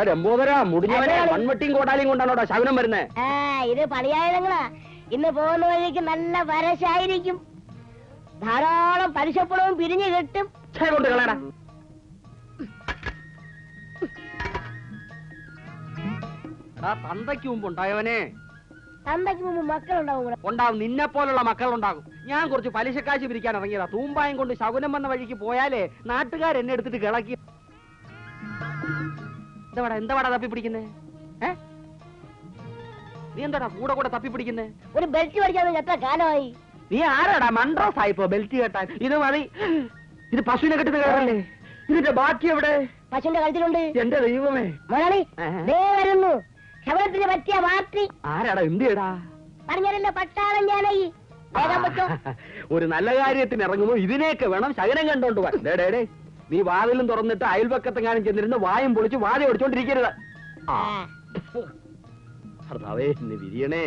രമ്പോതരാ മുടിഞ്ഞവനെ മൺവെട്ടിയും കോടാലിയും കൊണ്ടാണോടാ ശകുനം വരുന്നേ. ഇത് പണിയായുധങ്ങളാ. ഇന്ന് പോകുന്ന വഴിക്ക് നല്ല വരശായിരിക്കും. ധാരാളം പലിശപ്പണവും പിരിഞ്ഞു കിട്ടും. കൊണ്ട് കളയടാ. തന്തയ്ക്ക് മുമ്പ് ഉണ്ടായവനെ. തന്തയ്ക്ക് മുമ്പ് മക്കളുണ്ടാവും. ഉണ്ടാവും, നിന്നെ പോലുള്ള മക്കളുണ്ടാകും. ഞാൻ കുറച്ച് പലിശക്കാശ് പിരിക്കാൻ ഇറങ്ങിയതാ. തൂമ്പായം കൊണ്ട് ശകുനം വന്ന വഴിക്ക് പോയാലേ നാട്ടുകാരെന്നെ എടുത്തിട്ട് കിളക്കി. എന്താടാ തപ്പി പിടിക്കുന്നേ? നീ എന്താടാ കൂടെ കൂടെ തപ്പി പിടിക്കുന്നേ? ഒരു ബെൽറ്റ് പഠിക്കാൻ എത്ര കാലമായി? നീ ആരാടാ മൺട്രോസ് ആയിപ്പോ ബെൽറ്റ് കെട്ടാൻ? ഇത് മതി. ഇത് പശുവിനെ കെട്ടുന്ന കയറല്ലേ? ഇതിന്റെ ബാക്കി എവിടെ? പശുവിന്റെ കഴുത്തിലുണ്ട്. എന്റെ ദൈവമേ, വരുന്നു ശബരത്തിന് പറ്റിയ പാർട്ടി. ആരാടാ? എന്തിയടാ? പറഞ്ഞല്ലോ, പട്ടാളം ഞാനായി. ഒരു നല്ല കാര്യത്തിന് ഇറങ്ങുമ്പോ ഇതിനെയൊക്കെ വേണം ശകനം കണ്ടോണ്ട് പോവാൻ. ഡേ നീ വാതിലും തുറന്നിട്ട് അയൽപക്കത്തെങ്ങാനും ചെന്നിരുന്ന് വായും പൊളിച്ച് വാതി ഓടിച്ചോണ്ടിരിക്കരുത്. ഭർത്താവേ, ഇന്ന് വിരിയണേ.